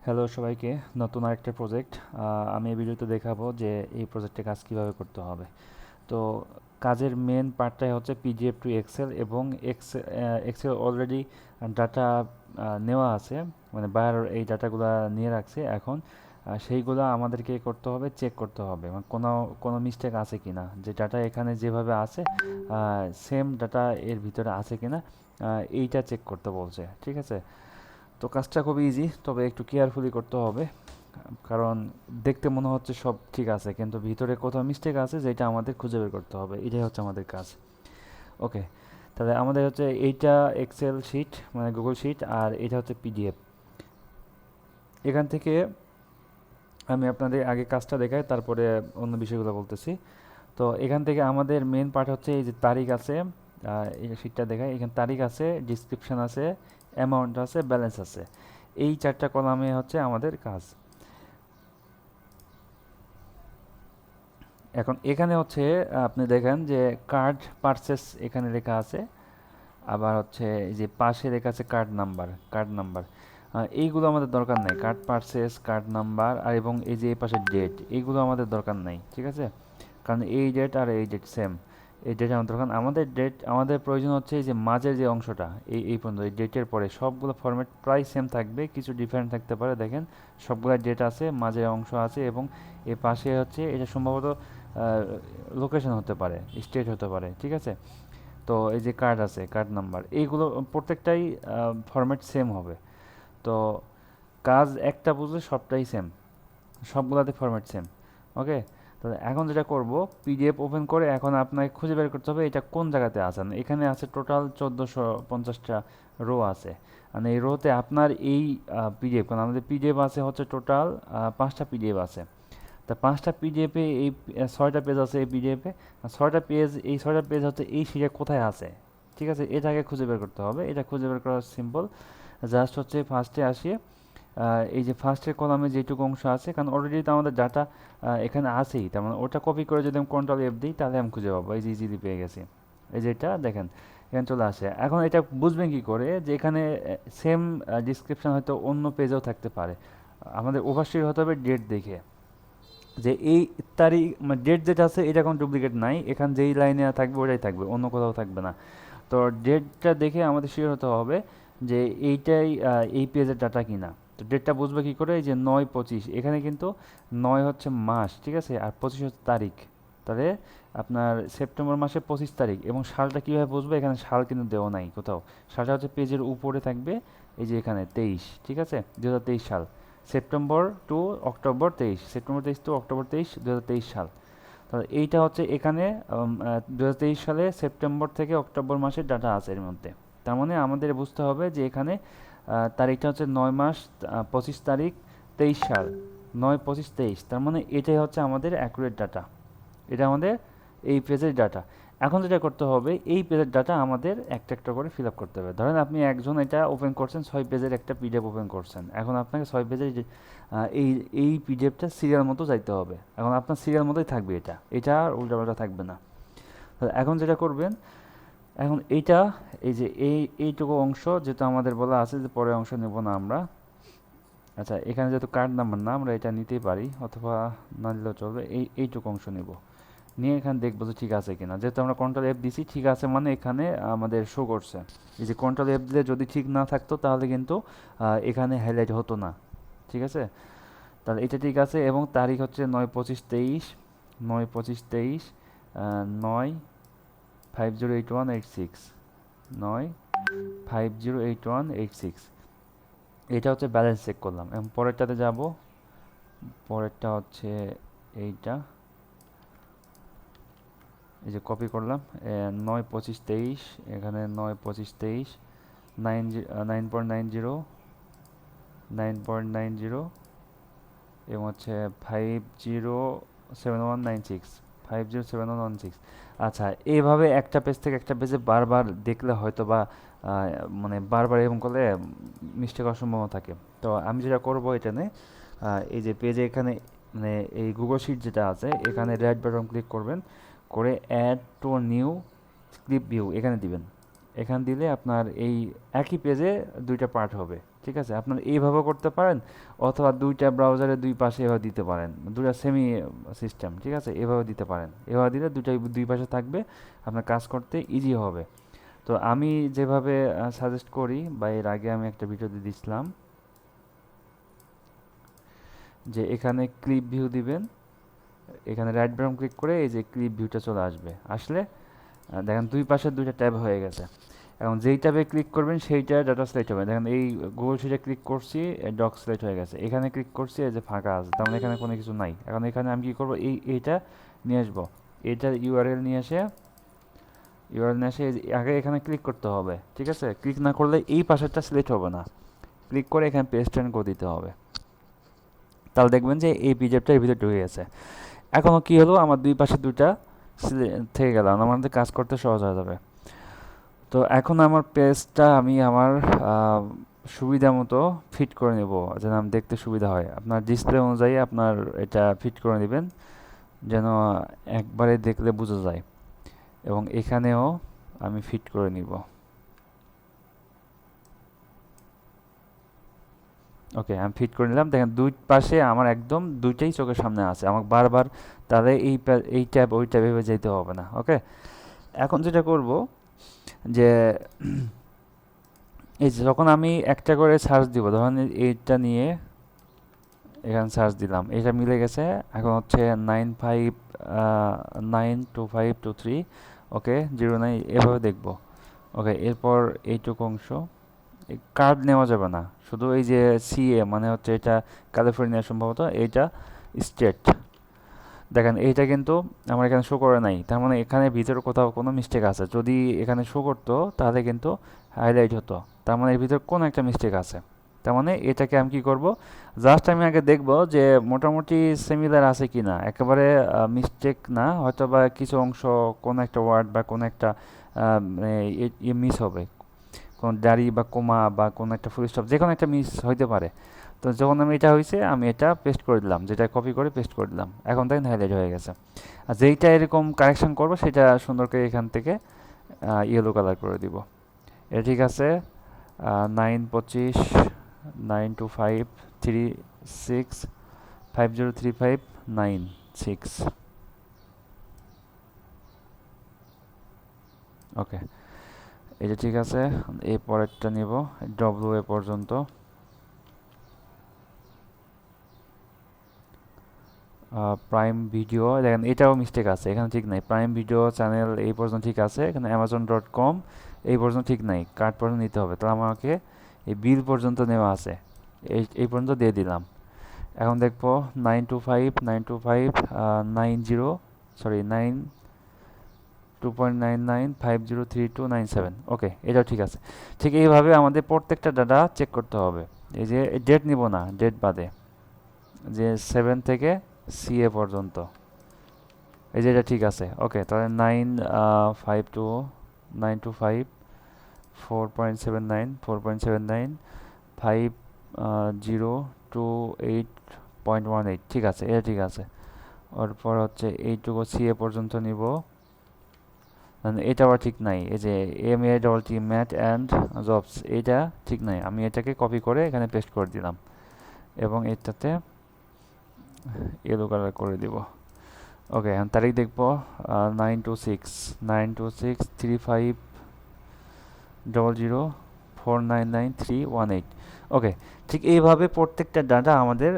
Hello সবাইকে, নতুন আরেকটা প্রজেক্ট। আমি এই ভিডিওতে দেখাবো যে এই প্রজেক্টে কাজ কিভাবে করতে হবে। তো কাজের মেন পার্টটাই হচ্ছে পিডিএফ টু এক্সেল, এবং এক্সেল অলরেডি ডাটা নেওয়া আছে, মানে বায়ার এই ডাটাগুলো নিয়ে রাখছে। এখন সেইগুলো আমাদেরকে করতে হবে, চেক করতে হবে মানে কোনো কোনো মিস্টেক আছে কি না, যে ডাটা এখানে যেভাবে আছে সেম ডাটা এর ভিতরে আছে কি না, এইটা চেক করতে বলছে। ঠিক আছে, তো কাজটা খুব ইজি, তবে একটু কেয়ারফুলি করতে হবে। কারণ দেখতে মনে হচ্ছে সব ঠিক আছে, কিন্তু ভিতরে কোথাও মিস্টেক আছে যেটা আমাদের খুঁজে বের করতে হবে। এটাই হচ্ছে আমাদের কাজ। ওকে, তাহলে আমাদের হচ্ছে এইটা এক্সেল শিট, মানে গুগল শিট, আর এটা হচ্ছে পিডিএফ। এখান থেকে আমি আপনাদের আগে কাজটা দেখাই, তারপরে অন্য বিষয়গুলো বলতেছি। তো এখান থেকে আমাদের মেন পার্ট হচ্ছে এই যে তারিখ আছে। এই শিটটা দেখাই, এখানে তারিখ আছে, ডিসক্রিপশন আছে, অ্যামাউন্ট আছে, ব্যালেন্স আছে। এই চারটা কলামে হচ্ছে আমাদের কাজ। এখন এখানে হচ্ছে আপনি দেখেন যে কার্ড পারচেস এখানে লেখা আছে, আবার হচ্ছে এই যে পাশে লেখা আছে কার্ড নাম্বার। এইগুলো আমাদের দরকার নাই, কার্ড পারচেস, কার্ড নাম্বার, আর এবং এই যে এই পাশে ডেট, এইগুলো আমাদের দরকার নাই। ঠিক আছে, কারণ এই ডেট আর এই ডেট সেম। এই ডেট আমাদের দরকার, আমাদের প্রয়োজন হচ্ছে এই যে মাঝের যে অংশটা, এই পর্যন্ত এই ডেটের পরে সবগুলো ফরম্যাট প্রায় সেম থাকবে, কিছু ডিফারেন্ট থাকতে পারে। দেখেন সবগুলো ডেট আছে, মাঝের অংশ আছে, এবং এর পাশে হচ্ছে এটা সম্ভবত লোকেশন হতে পারে, স্টেট হতে পারে। ঠিক আছে, তো এই যে কার্ড আছে, কার্ড নাম্বার, এইগুলো প্রত্যেকটাই ফরম্যাট সেম হবে। তো কাজ একটা বুঝলে সবটাই সেম, সবগুলাতে ফরম্যাট সেম। ওকে, তাহলে এখন যেটা করব, পিডিএফ ওপেন করে এখন আপনাকে খুঁজে বের করতে হবে এটা কোন জায়গাতে আছে। এখানে আছে টোটাল 1450টা রো আছে, মানে এই রোতে আপনার এই পিডিএফ, কারণ আমাদের পিডিএফ আছে হচ্ছে টোটাল 5টা পিডিএফ আছে। তা 5টা পিডিএফে এই 6টা পেজ আছে এই পিডিএফে, 6টা পেজ, এই 6টা পেজ হচ্ছে এই শিটে কোথায় আছে। ঠিক আছে, এটাকে খুঁজে বের করতে হবে। এটা খুঁজে বের করা সিম্পল, জাস্ট হচ্ছে ফার্স্টে আসি, এই যে ফার্স্টের কলামে যেটুকু অংশ আছে, কারণ অলরেডি তো আমাদের ডাটা এখানে আছেই, তার মানে ওটা কপি করে যদি আমি কন্ট্রোল এফ দিই তাহলে আমি খুঁজে পাবো। এই যে ইজিলি পেয়ে গেছি, এই যে এটা দেখেন এখানে চলে আসে। এখন এটা বুঝবেন কি করে যে এখানে সেম ডিসক্রিপশন হয়তো অন্য পেজেও থাকতে পারে। আমাদের ওভারশিট হতে হবে ডেট দেখে, যে এই তারিখ মানে ডেট যেটা আছে এটা কোনো ডুপ্লিকেট নাই, এখানে যেই লাইনে থাকবে ওটাই থাকবে, অন্য কোথাও থাকবে না। তো ডেটটা দেখে আমাদের শিওর হতে হবে যে এইটাই এই পেজের ডাটা কিনা। তো ডেটটা বুঝবে কী করে, এই যে 9/25, এখানে কিন্তু 9 হচ্ছে মাস, ঠিক আছে, আর 25 হচ্ছে তারিখ। তাহলে আপনার সেপ্টেম্বর মাসের 25 তারিখ, এবং সালটা কীভাবে বুঝবে, এখানে সাল কিন্তু দেওয়া নাই কোথাও। সালটা হচ্ছে পেজের উপরে থাকবে, এই যে এখানে 23, ঠিক আছে, 2023 সাল, September to October 23, September 23 to October 23, 2023 সাল। তাহলে এইটা হচ্ছে এখানে 2023 সালে সেপ্টেম্বর থেকে অক্টোবর মাসের ডাটা আছে এর মধ্যে। তার মানে আমাদের বুঝতে হবে যে এখানে তারিখটা হচ্ছে 9 মাস 25 তারিখ 23 সাল, 9/25/23, তার মানে এটাই হচ্ছে আমাদের অ্যাকুরেট ডাটা। এটা আমাদের এই পেজের ডাটা। এখন যেটা করতে হবে, এই পেজের ডাটা আমাদের একটা একটা করে ফিল আপ করতে হবে। ধরেন আপনি একজন এটা ওপেন করছেন, 6 পেজের একটা পিডিএফ ওপেন করছেন, এখন আপনাকে 6 পেজের এই এই পিডিএফটা সিরিয়াল মতো যাইতে হবে। এখন আপনার সিরিয়াল মতোই থাকবে, এটা আর উল্টাপাল্টা থাকবে না। তো এখন যেটা করবেন, এখন এইটা, এই যে এইটুকু অংশ যেটা আমাদের বলা আছে যে পরের অংশ নেব না আমরা। আচ্ছা, এখানে যেহেতু কার্ড নাম্বার না, আমরা এটা নিতেই পারি, অথবা না নিলেও চলবে। এইটুকু অংশ নেব, নিয়ে এখানে দেখবো যে ঠিক আছে কিনা। যেহেতু আমরা কন্ট্রোল এফ দিছি, ঠিক আছে মানে এখানে আমাদের শো করছে। এই যে কন্ট্রোল এফ দিলে যদি ঠিক না থাকতো তাহলে কিন্তু এখানে হাইলাইট হতো না। ঠিক আছে, তাহলে এটা ঠিক আছে। এবং তারিখ হচ্ছে 9/25/23, 9/25/23, 9/508186, 9/508186। এটা হচ্ছে ব্যালেন্স চেক করলাম। এবং পরেরটাতে যাব, পরেরটা হচ্ছে এইটা, এই যে কপি করলাম 9/25/23, এখানে 9/25/23, 9.90, 9.90, এবং হচ্ছে 507196, 507116। আচ্ছা, এইভাবে একটা পেজ থেকে একটা পেজে বারবার দেখলে হয়তো বা মানে বারবার এরকম করলে মিস্টেক হওয়ার সম্ভাবনা থাকে। তো আমি যেটা করবো এখানে, এই যে পেজে এখানে, মানে এই গুগল শিট যেটা আছে, এখানে রাইট বাটন ক্লিক করবেন, করে add to new clip view এখানে দিবেন। এখান দিলে আপনার এই একই পেজে দুইটা পার্ট হবে। ঠিক আছে, আপনার এইভাবে করতে পারেন, অথবা দুইটা ব্রাউজারে দুই পাশে এভাবে দিতে পারেন, দুইটা সেমি সিস্টেম। ঠিক আছে, এভাবে দিতে পারেন, এভাবে দিলে দুইটাই দুই পাশে থাকবে, আপনার কাজ করতে ইজি হবে। তো আমি যেভাবে সাজেস্ট করি, বা এর আগে আমি একটা ভিডিওতে দিছিলাম, যে এখানে ক্লিপ ভিউ দিবেন, এখানে রাইট বাটন ক্লিক করে এই যে ক্লিপ ভিউটা চলে আসবে, আসলে দেখেন দুই পাশে দুইটা ট্যাব হয়ে গেছে। এখন যেই ট্যাবে ক্লিক করবেন সেইটা ডাটা সিলেক্ট হবে। দেখেন এই গুগল শিটে ক্লিক করছি, ডক সিলেক্ট হয়ে গেছে। এখানে ক্লিক করছি, এই যে ফাঁকা আছে, তার মানে এখানে কোনো কিছু নাই। এখন এখানে আমি কী করবো, এইটা নিয়ে আসবো, এইটার ইউআরএল নিয়ে এসে, আগে এখানে ক্লিক করতে হবে। ঠিক আছে, ক্লিক না করলে এই পাশেরটা সিলেক্ট হবে না, ক্লিক করে এখানে পেস্ট অ্যান্ড করে দিতে হবে। তাহলে দেখবেন যে এই পিডিএফটা এর ভিতরে ঢুকে গেছে। এখনও কী হলো, আমার দুই পাশে দুইটা থেকে গেল, আমাদের কাজ করতে সহজ হয়ে যাবে। তো এখন আমার পেজটা আমি আমার সুবিধা মতো ফিট করে নেব, যেন আমি দেখতে সুবিধা হয়। আপনার ডিসপ্লে অনুযায়ী আপনার এটা ফিট করে নেবেন, যেন একবারে দেখলে বোঝা যায়। এবং এখানেও আমি ফিট করে নিব। ওকে, আমি ফিট করে নিলাম। দেখেন দুই পাশে আমার একদম দুইটাই চোখের সামনে আছে, আমাকে বারবার তাহলে এই ট্যাব ওই ট্যাবে যেতে হবে না। ওকে, এখন যেটা করব, যে এই যে যখন আমি একটা করে সার্চ দিব, ধরুন এইটা নিয়ে এখানে সার্চ দিলাম, এটা মিলে গেছে। এখন হচ্ছে 959253, ওকে 09, এভাবে দেখব। ওকে, এরপর এইটুকু অংশ কার্ড নেওয়া যাবে না, শুধু এই যে সিএ মানে হচ্ছে এটা ক্যালিফোর্নিয়া সম্ভবত, এইটা স্টেট। দেখেন এইটা কিন্তু আমার এখানে শো করে নাই, তার মানে এখানে ভিতরে কোথাও কোনো মিস্টেক আছে। যদি এখানে শো করতো তাহলে কিন্তু হাইলাইট হতো, তার মানে এর ভিতরে কোনো একটা মিস্টেক আছে। তার মানে এটাকে আমি কী করব, জাস্ট আমি আগে দেখব যে মোটামুটি সিমিলার আছে কি না, একেবারে মিস্টেক না, হয়তো বা কিছু অংশ কোনো একটা ওয়ার্ড বা কোনো একটা মিস হবে, কোনো দাড়ি বা কোমা বা কোনো একটা ফুল স্টপ, যে কোনো একটা মিস হইতে পারে। তো যখন আমি এটা হয়েছে, আমি এটা পেস্ট করে দিলাম, যেটা কপি করে পেস্ট করে দিলাম, এখন তাই হাইলাইট হয়ে গেছে। আর যেইটা এরকম কারেকশন করব সেটা সুন্দর করে এখান থেকে ইয়েলো কালার করে দিব। এটা ঠিক আছে। 92536503596। ওকে, এটা ঠিক আছে। এই পরেরটা নিব, ডব্লিউ এ পর্যন্ত। প্রাইম ভিডিও, দেখেন এটাও মিস্টেক আছে, এখানে ঠিক নাই। প্রাইম ভিডিও চ্যানেল এই পর্যন্ত ঠিক আছে, এখানে amazon.com এই পর্যন্ত ঠিক নাই, কার্ড পর্যন্ত নিতে হবে। তাহলে আমাকে এই বিল পর্যন্ত নেওয়া আছে, এই পর্যন্ত দিয়ে দিলাম। এখন দেখবো 9259259 সরি 2.99503297। ওকে, এটাও ঠিক আছে। ঠিক এইভাবে আমাদের প্রত্যেকটা ডাটা চেক করতে হবে। এই যে ডেট নিব না, ডেট বাদে, যে 7 থেকে সিএ পর্যন্ত, এই যে এটা ঠিক আছে। ওকে, তাহলে 952 925 4.79 50228.18, ঠিক আছে, এটা ঠিক আছে। ওরপর হচ্ছে এইটুকু সিএ পর্যন্ত নিব, এটা আবার ঠিক নাই। এই যে MATT ম্যাথ অ্যান্ড জবস, এটা ঠিক নাই, আমি এটাকে কপি করে এখানে পেস্ট করে দিলাম, এবং এটাতে ইয়েলো কালার করে দিব। ওকে, এখন তারিখ দেখবো 926 93500499318। ওকে, ঠিক এইভাবে প্রত্যেকটা ডাটা আমাদের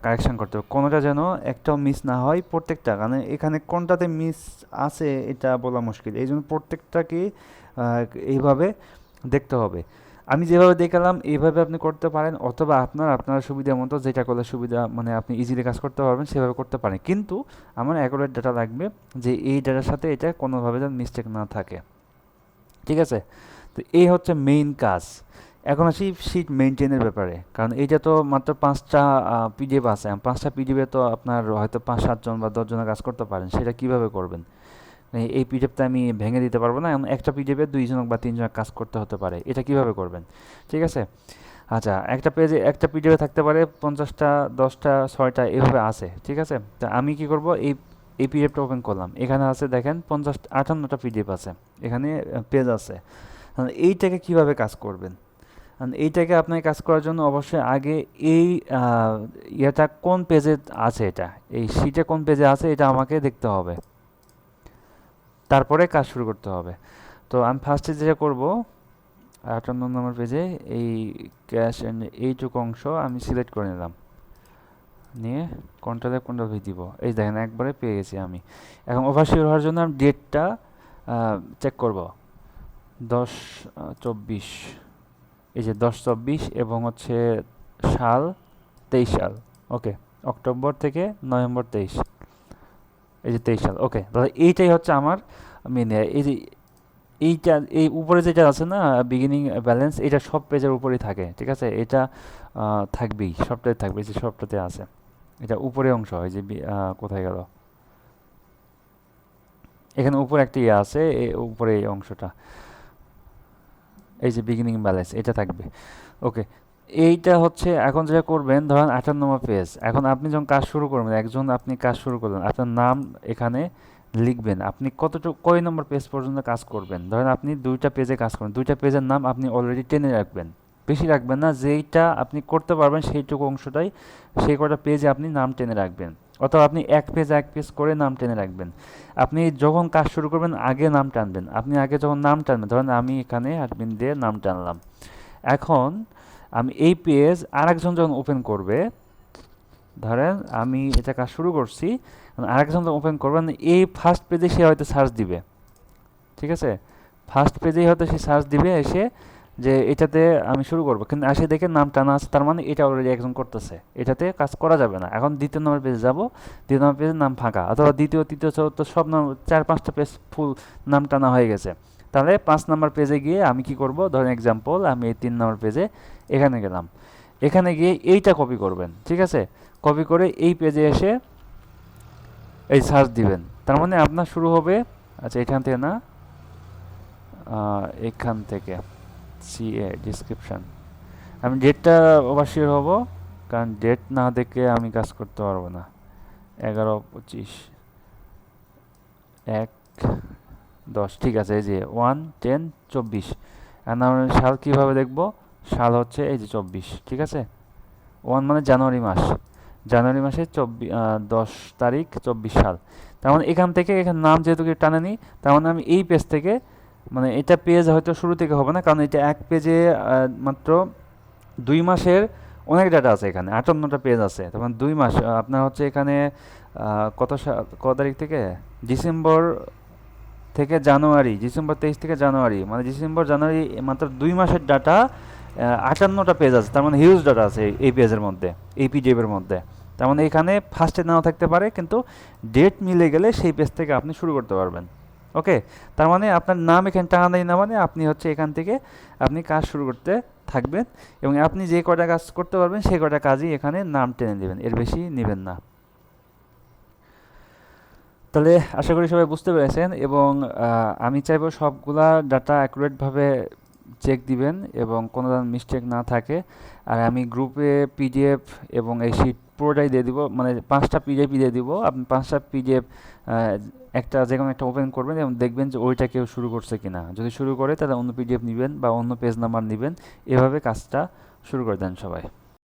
কারেকশন করতে হবে, কোনোটা যেন একটাও মিস না হয়। প্রত্যেকটা, কারণ এখানে কোনটাতে মিস আছে এটা বলা মুশকিল, এই জন্য প্রত্যেকটাকে এইভাবে দেখতে হবে। আমি যেভাবে দেখালাম এইভাবে আপনি করতে পারেন, অথবা আপনার সুবিধা মতো যেটা করলে সুবিধা, মানে আপনি ইজিলি কাজ করতে পারবেন সেভাবে করতে পারেন। কিন্তু আমার অ্যাকুরেট ডাটা লাগবে, যে এই ডাটার সাথে এটা কোনোভাবে যেন মিস্টেক না থাকে। ঠিক আছে, তো এই হচ্ছে মেইন কাজ। এখন আসি শিট মেনটেনের ব্যাপারে, কারণ এইটা তো মাত্র 5টা পিডিএফ আছে, 5টা পিডিএফে তো আপনার হয়তো 5-7 জন বা 10 জনের কাজ করতে পারেন। সেটা কিভাবে করবেন, এই পিডিএফটা আমি ভেঙে দিতে পারবো না, এমন একটা পিডিএফে 2 জন বা 3 জন কাজ করতে হতে পারে, এটা কিভাবে করবেন? ঠিক আছে, আচ্ছা, একটা পেজে একটা পিডিএফে থাকতে পারে 50টা, 10টা, 6টা এভাবে আছে। ঠিক আছে, তা আমি কি করব, এই পিডিএফটা ওপেন করলাম, এখানে আছে দেখেন 58টা পিডিএফ আছে, এখানে পেজ আছে। এইটাকে কিভাবে কাজ করবেন? এইটাকে আপনাকে কাজ করার জন্য অবশ্যই আগে এই ইয়েটা কোন পেজে আছে, এটা এই শিটে কোন পেজে আছে এটা আমাকে দেখতে হবে, তারপরে কাজ শুরু করতে হবে। তো আমি ফার্স্টে যেটা করব, 58 নম্বর পেজে এই ক্যাশ অ্যান্ড এইটুকু অংশ আমি সিলেক্ট করে নিলাম, নিয়ে কন্ট্রোল দিব। এই দেখেন একবারে পেয়ে গেছি আমি। এখন ওভারশিওর হওয়ার জন্য আমি ডেটটা চেক করব, 10/24, এই যে 10/24 এবং হচ্ছে সাল 23 সাল। ওকে, অক্টোবর থেকে নভেম্বর 23, এই যে 23 সাল। ওকে, তাহলে এইটাই হচ্ছে আমার মেন। এই যে এইটা, এই উপরে যেটা আছে না বিগিনিং ব্যালেন্স, এটা সব পেজের উপরেই থাকে, ঠিক আছে? এটা থাকবেই, সবটাই থাকবে, এই যে সবটাতে আছে। এটা উপরে অংশ, এই যে কোথায় গেল, এখানে উপরে একটা ইয়ে আছে, উপরে এই অংশটা, এই যে বিগিনিং ব্যালেন্স, এটা থাকবে। ওকে, এইটা হচ্ছে এখন যেটা করবেন, ধরেন 58 নম্বর পেজ। এখন আপনি যখন কাজ শুরু করবেন, আপনি কাজ শুরু করলেন, আপনার নাম এখানে লিখবেন, আপনি কয় নম্বর পেজ পর্যন্ত কাজ করবেন। ধরেন আপনি 2টা পেজে কাজ করবেন, 2টা পেজের নাম আপনি অলরেডি টেনে রাখবেন, বেশি রাখবেন না, যেইটা আপনি করতে পারবেন সেইটুকু অংশটাই, সেই কটা পেজে আপনি নাম টেনে রাখবেন। অথবা আপনি এক পেজ করে নাম টেনে রাখবেন। আপনি যখন কাজ শুরু করবেন আগে নাম টানবেন, আপনি আগে যখন নাম টানবেন, ধরেন আমি এখানে অ্যাডমিন দিয়ে নাম টানলাম। এখন আমি এই পেজ আরেকজন যখন ওপেন করবে, ধরেন আমি এটা কাজ শুরু করছি, আরেকজন যখন ওপেন করবেন, এই ফার্স্ট পেজে সে হয়তো সার্চ দিবে, ঠিক আছে? ফার্স্ট পেজেই হয়তো সে সার্চ দিবে এসে, যে এটাতে আমি শুরু করবো, কিন্তু আসে দেখে নাম টানা আছে, তার মানে এটা অলরেডি একজন করতেছে, এটাতে কাজ করা যাবে না। এখন 2 নম্বর পেজে যাব, 2 নম্বর পেজের নাম ফাঁকা, অথবা দ্বিতীয়, তৃতীয়, চতুর্থ সব নাম, 4-5টা পেজ ফুল নাম টানা হয়ে গেছে। তাহলে 5 নম্বর পেজে গিয়ে আমি কি করব, ধরেন এক্সাম্পল আমি এই 3 নম্বর পেজে এখানে গেলাম, এখানে গিয়ে এইটা কপি করবেন, ঠিক আছে? কপি করে এই পেজে এসে এই সার্চ দিবেন, তার মানে আপনার শুরু হবে, আচ্ছা এখান থেকে না, এখান থেকে সিএ ডিসক্রিপশন। আমি ডেটটা অবশ্যই হব, কারণ ডেট না দেখে আমি কাজ করতে পারবো না। 11/25/1/10, ঠিক আছে, এই যে 1/10/24। আর আমরা সাল কীভাবে দেখব, সাল হচ্ছে এই যে 24, ঠিক আছে? 1 মানে জানুয়ারি মাস, জানুয়ারি মাসের 10 তারিখ 24 সাল। তার মানে এখান থেকে, এখানে নাম যেহেতু কেউ টানেনি, তার মানে আমি এই পেজ থেকে, মানে এটা পেজ হয়তো শুরু থেকে হবে না, কারণ এটা এক পেজে মাত্র 2 মাসের অনেক ডাটা আছে, এখানে 58টা পেজ আছে, তখন 2 মাস আপনার হচ্ছে এখানে কত তারিখ থেকে, ডিসেম্বর থেকে জানুয়ারি, ডিসেম্বর 23 থেকে জানুয়ারি, মানে ডিসেম্বর জানুয়ারি মাত্র 2 মাসের ডাটা, 58টা পেজ আছে, তার মানে হিউজ ডাটা আছে এই পেজের মধ্যে, এই পিডিএফ এর মধ্যে। তার মানে এখানে ফার্স্টে নাও থাকতে পারে, কিন্তু ডেট মিলে গেলে সেই পেজ থেকে আপনি শুরু করতে পারবেন। ওকে, তার মানে আপনার নাম এখানে টানা দেয় না, মানে আপনি হচ্ছে এখান থেকে আপনি কাজ শুরু করতে থাকবেন, এবং আপনি যে কটা কাজ করতে পারবেন সেই কটা কাজই এখানে নাম টেনে দেবেন, এর বেশি নেবেন না। তাহলে আশা করি সবাই বুঝতে পেরেছেন, এবং আমি চাইবো সবগুলা ডাটা অ্যাকুরেটভাবে চেক দিবেন এবং কোনো মিস্টেক না থাকে। আর আমি গ্রুপে পিডিএফ এবং এই শিট পুরোটাই দিয়ে দিব, মানে 5টা পিডিএফ দিয়ে দিব। আপনি 5টা পিডিএফ একটা যে কোনো একটা ওপেন করবেন এবং দেখবেন যে ওইটা কেউ শুরু করছে কিনা, যদি শুরু করে তাহলে অন্য পিডিএফ নেবেন বা অন্য পেজ নাম্বার নেবেন, এভাবে কাজটা শুরু করে দেন সবাই।